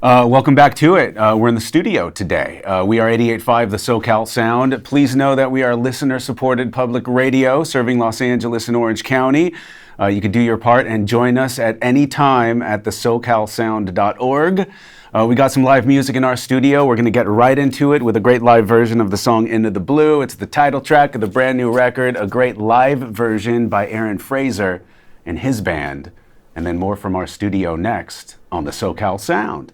Welcome back to it. We're in the studio today. We are 88.5 the SoCal Sound. Please know that we are listener-supported public radio serving Los Angeles and Orange County. You can do your part and join us at any time at the SoCalSound.org. We got some live music in our studio. We're going to get right into it with a great live version of the song Into the Blue. It's the title track of the brand new record, a great live version by Aaron Frazer and his band. And then more from our studio next on the SoCal Sound.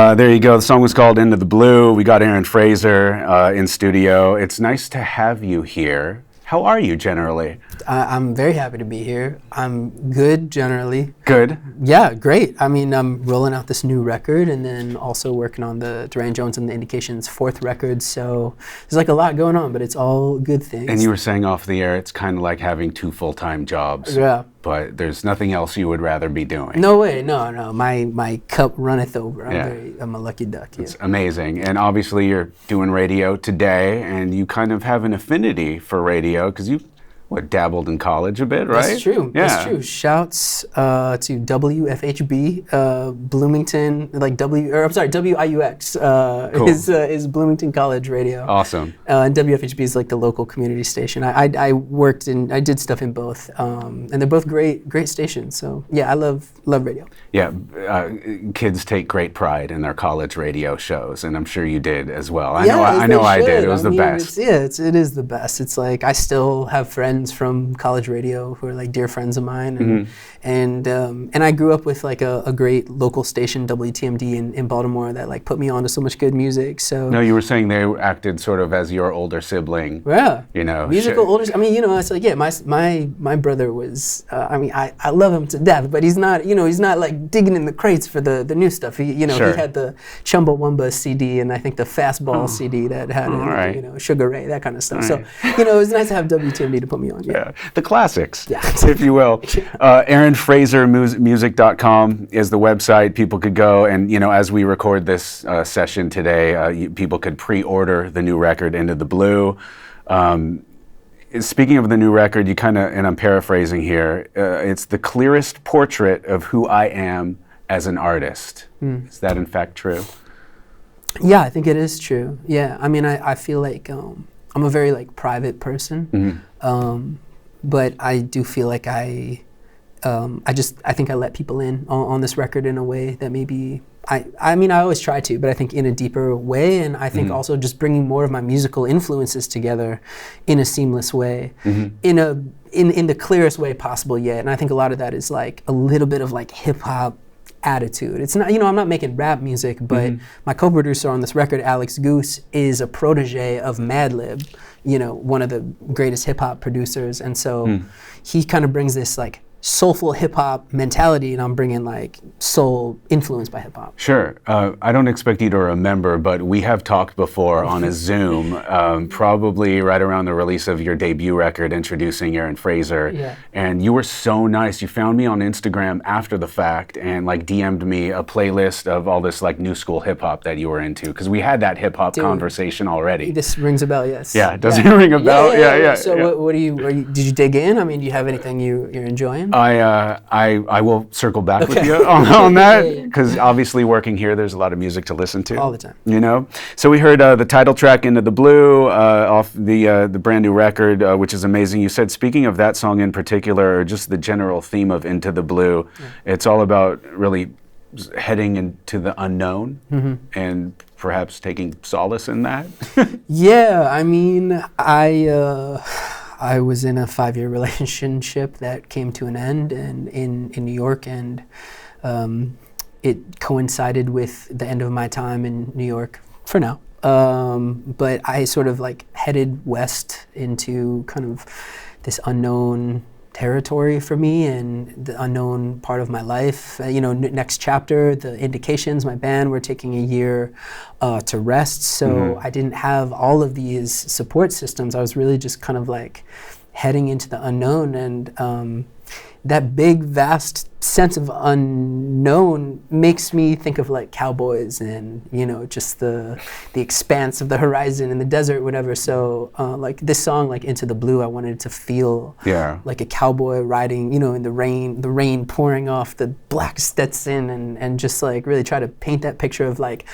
There you go. The song was called Into the Blue. We got Aaron Frazer in studio. It's nice to have you here. How are you generally? I'm very happy to be here. I'm good generally. Good? Yeah, great. I mean, I'm rolling out this new record and then also working on the Duran Jones and the Indications fourth record. So there's like a lot going on, but it's all good things. And you were saying off the air, it's kind of like having two full-time jobs. Yeah. But there's nothing else you would rather be doing. No way, no. My cup runneth over. I'm a lucky duck. Yeah. It's amazing. And obviously you're doing radio today, and you kind of have an affinity for radio because you dabbled in college a bit, right? That's true. Yeah. That's true. Shouts to WFHB, Bloomington, WIUX Cool. is Bloomington College Radio. Awesome. And WFHB is like the local community station. I did stuff in both, and they're both great stations. So yeah, I love radio. Yeah, kids take great pride in their college radio shows, and I'm sure you did as well. I know I did. It was the best. It is the best. It's like I still have friends from college radio who are like dear friends of mine, and I grew up with like a great local station, WTMD in Baltimore, that like put me on to so much good music. So no, you were saying they acted sort of as your older sibling. Yeah, you know, musical older. I mean, it's like my brother was. I love him to death, but he's not like digging in the crates for the new stuff. He he had the Chumbawamba CD and I think the Fastball CD that had Sugar Ray, that kind of stuff. Right. So it was nice to have WTMD to put me on. Yeah, the classics, yeah. if you will. Aaron Frazer music.com is the website. People could go and, as we record this session today, people could pre-order the new record, Into the Blue. Speaking of the new record, you kind of, and I'm paraphrasing here, it's the clearest portrait of who I am as an artist. Is that in fact true? Yeah, I think it is true. Yeah, I mean, I feel like I'm a very like private person, but I do feel like I think I let people in on this record in a way that maybe I mean I always try to, but I think in a deeper way, and I think also just bringing more of my musical influences together in a seamless way, in the clearest way possible yet. And I think a lot of that is like a little bit of like hip hop attitude. It's not, I'm not making rap music, but my co-producer on this record, Alex Goose, is a protege of Madlib, one of the greatest hip hop producers, and so he kind of brings this like soulful hip hop mentality, and I'm bringing like soul influenced by hip hop. Sure. I don't expect you to remember, but we have talked before on a Zoom, probably right around the release of your debut record, introducing Aaron Frazer. Yeah. And you were so nice. You found me on Instagram after the fact and like DM'd me a playlist of all this like new school hip hop that you were into, because we had that hip hop conversation already. This rings a bell, yes. Yeah. Does it ring a bell? Yeah. So what do you did you dig in? I mean, do you have anything you're enjoying? I will circle back with you on that, because obviously working here, there's a lot of music to listen to. All the time. So we heard the title track, Into the Blue, off the brand new record, which is amazing. You said, speaking of that song in particular, or just the general theme of Into the Blue, it's all about really heading into the unknown and perhaps taking solace in that. Yeah, I mean, I was in a 5-year relationship that came to an end in New York, and it coincided with the end of my time in New York for now. But I sort of like headed west into kind of this unknown territory for me and the unknown part of my life. Next chapter, the Indications, my band, were taking a year to rest. So I didn't have all of these support systems. I was really just kind of like heading into the unknown, and that big, vast sense of unknown makes me think of like cowboys and, just the expanse of the horizon and the desert, whatever. So like this song, like Into the Blue, I wanted it to feel like a cowboy riding, in the rain pouring off the black Stetson, and just like really try to paint that picture of like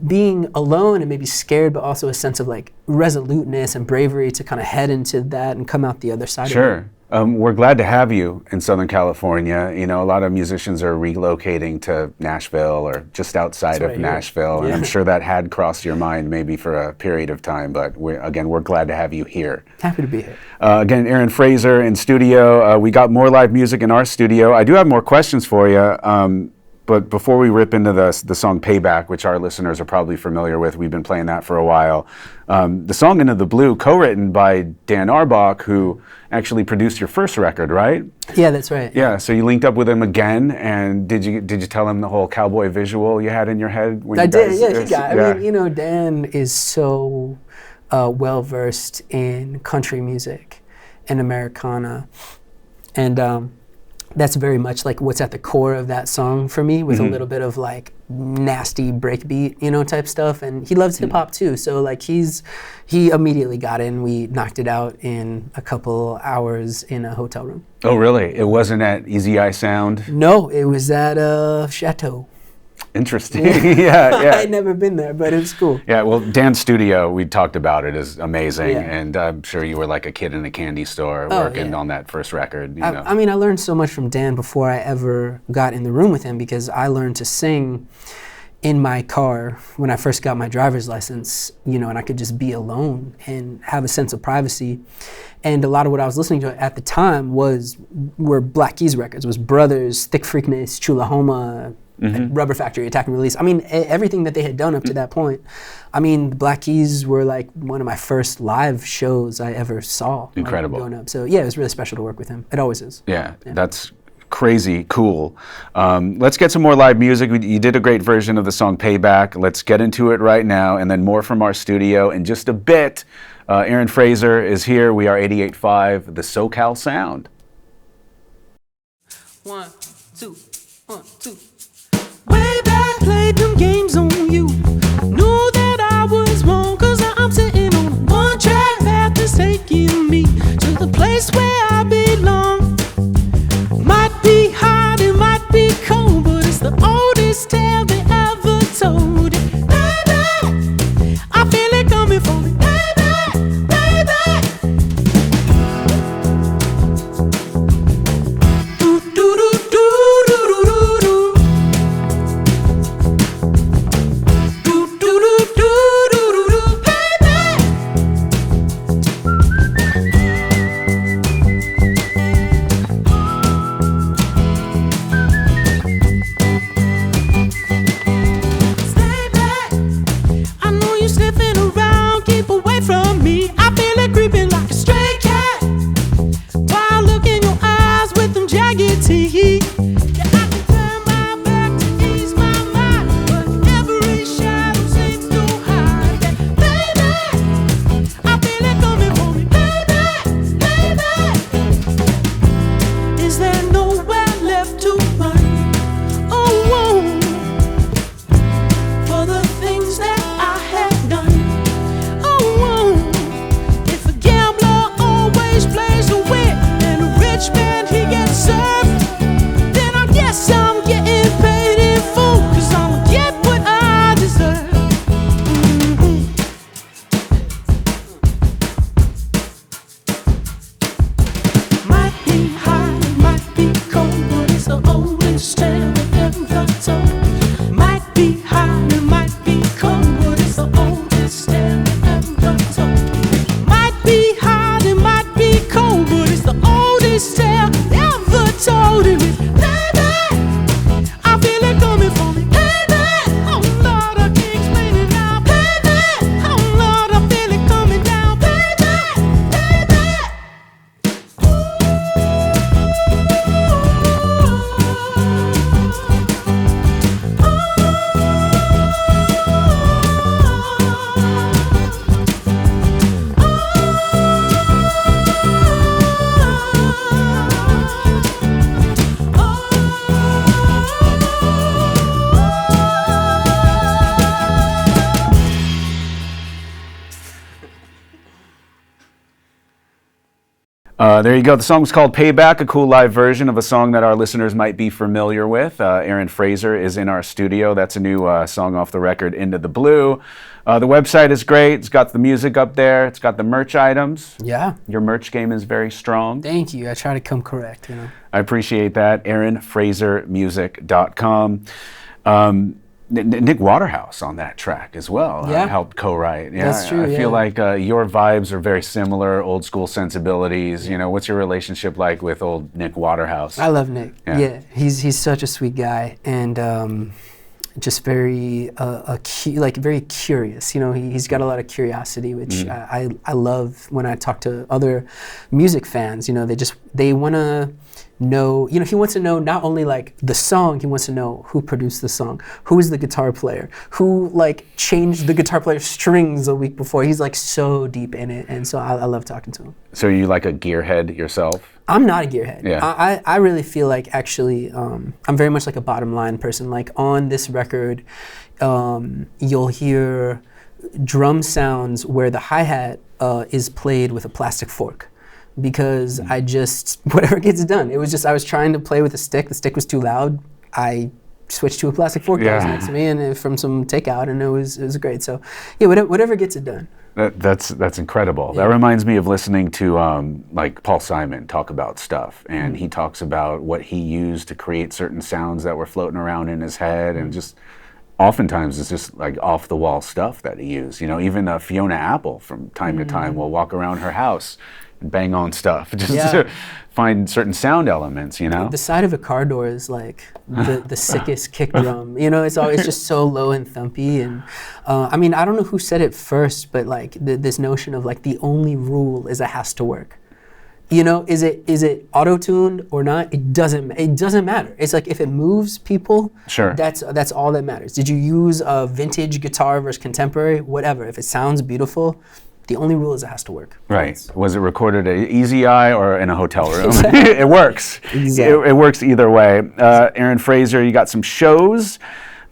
being alone and maybe scared, but also a sense of like resoluteness and bravery to kind of head into that and come out the other side of it. Sure. We're glad to have you in Southern California. A lot of musicians are relocating to Nashville or just outside of Nashville, and I'm sure that had crossed your mind maybe for a period of time, but we're glad to have you here. Happy to be here. Again, Aaron Frazer in studio. We got more live music in our studio. I do have more questions for you. But before we rip into the song Payback, which our listeners are probably familiar with, we've been playing that for a while. The song Into the Blue, co-written by Dan Arbach, who actually produced your first record, right? Yeah, that's right. Yeah, so you linked up with him again, and did you tell him the whole cowboy visual you had in your head? When I did, I mean, Dan is so well-versed in country music and Americana. And that's very much like what's at the core of that song for me, with a little bit of like nasty breakbeat, you know, type stuff. And he loves hip hop too, so like he immediately got in. We knocked it out in a couple hours in a hotel room. Oh, really? It wasn't at Easy Eye Sound? No, it was at Chateau. Interesting. Yeah. I'd never been there, but it was cool. Yeah, well, Dan's studio, we talked about it, is amazing. Yeah. And I'm sure you were like a kid in a candy store working on that first record. You know. I mean, I learned so much from Dan before I ever got in the room with him, because I learned to sing in my car when I first got my driver's license, you know, and I could just be alone and have a sense of privacy. And a lot of what I was listening to at the time were Black Keys records, was Brothers, Thick Freakness, Chulahoma, Rubber Factory, Attack and Release. I mean, everything that they had done up to that point. I mean, Black Keys were like one of my first live shows I ever saw. Incredible. Growing up. So yeah, it was really special to work with him. It always is. Yeah. That's crazy cool. Let's get some more live music. You did a great version of the song Payback. Let's get into it right now, and then more from our studio in just a bit. Aaron Frazer is here. We are 88.5, the SoCal Sound. 1, 2, 1, 2. Way back, played them games on you. Knew that I was wrong, 'cause I'm sitting on one track path that's taking me to the place where I belong. Might be hot, it might be cold, but it's the oldest tale they ever told. Baby, I feel it coming for me. Baby, baby. Do do do do do do do do. Do do do do do do, baby. Stay back. I know you sniffing around, keep away from me. I feel it creeping like a stray cat. While look in your eyes with them jagged teeth. Yeah, I can turn my back to ease my mind, but every shadow seems to hide that. Baby, I feel it coming for me. Baby, baby. Is there nowhere left to run? Oh, for the things that I have done. Oh, if a gambler always plays to win and a rich man he gets served, then I guess I'm getting paid in full, 'cause I'll get what I deserve. Might be hot, might be cold, but it's the oldest tale ever told. Might be hot, it might be cold, but it's the oldest tale ever told. Might be hot, it might be cold, but it's the oldest tale ever told. And it's, baby, I feel it coming for me. Baby, oh Lord, I can't explain it now. Baby, oh Lord, I feel it coming down. Baby, baby. There you go. The song was called Payback, a cool live version of a song that our listeners might be familiar with. Aaron Frazer is in our studio. That's a new song off the record, Into the Blue. The website is great. It's got the music up there. It's got the merch items. Yeah. Your merch game is very strong. Thank you. I try to come correct, you know. I appreciate that. AaronFrazerMusic.com. Nick Waterhouse on that track as well. Yeah. Helped co-write. Yeah, That's true, I feel like your vibes are very similar, old school sensibilities. You know, what's your relationship like with old Nick Waterhouse? I love Nick. Yeah, he's such a sweet guy, and just very very curious. You know, he's got a lot of curiosity, which I love when I talk to other music fans. You know, they want to know, you know, he wants to know not only like the song, he wants to know who produced the song, who is the guitar player, who like changed the guitar player's strings a week before. He's like so deep in it, and so I love talking to him. So are you like a gearhead yourself? I'm not a gearhead. Yeah. I really feel like actually I'm very much like a bottom line person. Like on this record, you'll hear drum sounds where the hi-hat is played with a plastic fork. Because I just, whatever gets done. It was just, I was trying to play with a stick. The stick was too loud. I switched to a plastic fork that was next to me and from some takeout, and it was great. So yeah, whatever gets it done. That's incredible. Yeah. That reminds me of listening to like Paul Simon talk about stuff, and he talks about what he used to create certain sounds that were floating around in his head, and just oftentimes it's just like off the wall stuff that he used. You know, even Fiona Apple from time to time will walk around her house and bang on stuff just to find certain sound elements, you know? The side of a car door is like the sickest kick drum. You know, it's just so low and thumpy. And I mean, I don't know who said it first, but like this notion of like the only rule is it has to work. You know, is it auto-tuned or not? It doesn't matter. It's like if it moves people, sure, that's all that matters. Did you use a vintage guitar versus contemporary? Whatever. If it sounds beautiful, the only rule is it has to work. Right. Was it recorded at Easy Eye or in a hotel room? Exactly. It works. Exactly. It works either way. Aaron Frazer, you got some shows.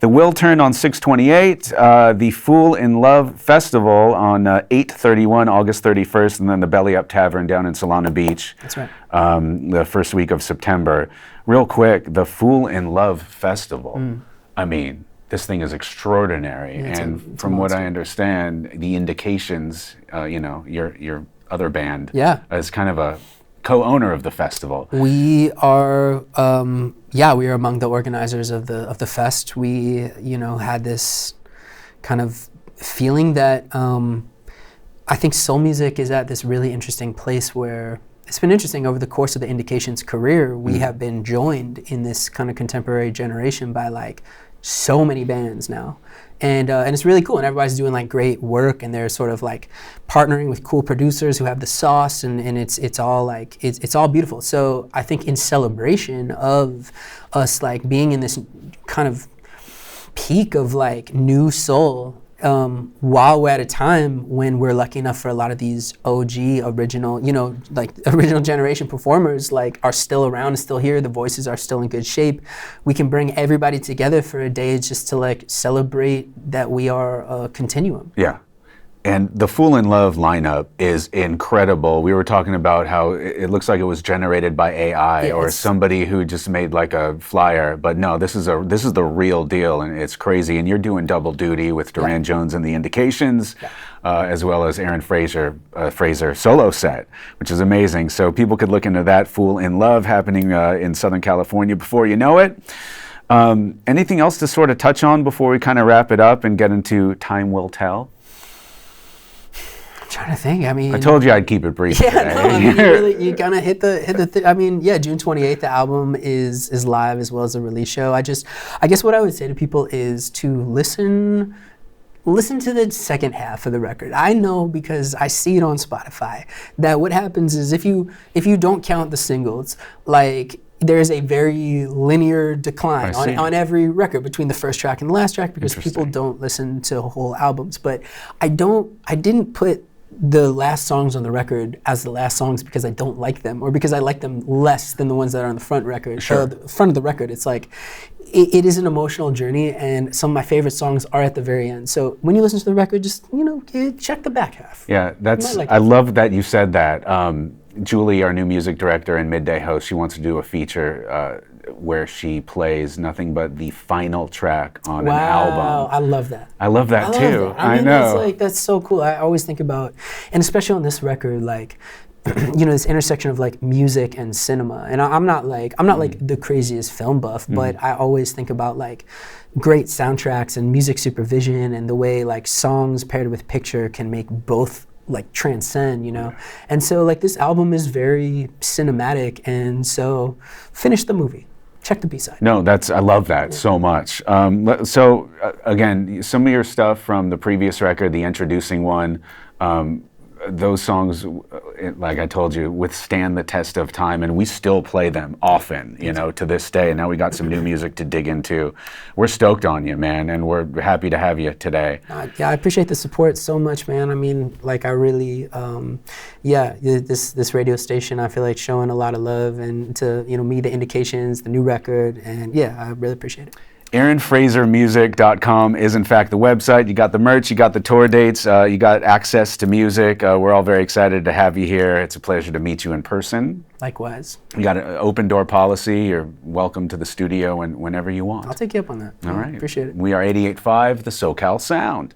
The Will Turn on 6/28, the Fool in Love Festival on 8/31, August 31st, and then the Belly Up Tavern down in Solana Beach. That's right. The first week of September. Real quick, the Fool in Love Festival. I mean, this thing is extraordinary, and from what I understand, the Indications, you know, your other band, is kind of a co-owner of the festival. We are, we are among the organizers of the fest. We, you know, had this kind of feeling that I think soul music is at this really interesting place where it's been interesting over the course of the Indications career. We have been joined in this kind of contemporary generation by like so many bands now, and it's really cool, and everybody's doing like great work, and they're sort of like partnering with cool producers who have the sauce, and it's all like it's all beautiful. So I think in celebration of us like being in this kind of peak of like new soul, while we're at a time when we're lucky enough for a lot of these OG original, you know, like original generation performers like are still around, still here, the voices are still in good shape. We can bring everybody together for a day just to like celebrate that we are a continuum. Yeah. And the Fool in Love lineup is incredible. We were talking about how it looks like it was generated by AI or somebody who just made like a flyer, but no, this is the real deal, and it's crazy. And you're doing double duty with Duran Jones and the Indications, as well as Aaron Frazer solo set, which is amazing. So people could look into that Fool in Love happening in Southern California before you know it. Anything else to sort of touch on before we kind of wrap it up and get into Time Will Tell? Trying to think. I mean, I told you I'd keep it brief. Yeah, no, I mean, you kind of hit the. I mean, yeah, June 28th, the album is live as well as the release show. I guess what I would say to people is to listen to the second half of the record. I know because I see it on Spotify that what happens is if you don't count the singles, like there's a very linear decline on every record between the first track and the last track because people don't listen to whole albums. But I didn't put the last songs on the record as the last songs because I don't like them or because I like them less than the ones that are on the front record. Sure. The front of the record, it's like it is an emotional journey, and some of my favorite songs are at the very end. So when you listen to the record, just check the back half. Yeah, I love that you said that. Julie, our new music director and midday host, she wants to do a feature where she plays nothing but the final track on an album. Wow, I love that. I love that too. I mean, know. That's so cool. I always think about, and especially on this record, like, this intersection of like music and cinema. And I'm not like the craziest film buff, but I always think about like great soundtracks and music supervision and the way like songs paired with picture can make both like transcend, And so like this album is very cinematic, and so finish the movie. Check the B-side. No, I love that so much. Again, some of your stuff from the previous record, the introducing one, those songs, like I told you, withstand the test of time, and we still play them often, you know, to this day. And now we got some new music to dig into. We're stoked on you, man, and we're happy to have you today. Yeah, I appreciate the support so much, man. I mean, like, I really, this radio station, I feel like showing a lot of love, and to, you know, me, the indications, the new record, and yeah, I really appreciate it. AaronFrazerMusic.com is in fact the website. You got the merch, you got the tour dates, you got access to music. We're all very excited to have you here. It's a pleasure to meet you in person. Likewise. You got an open door policy. You're welcome to the studio whenever you want. I'll take you up on that. All right. Appreciate it. We are 88.5, the SoCal Sound.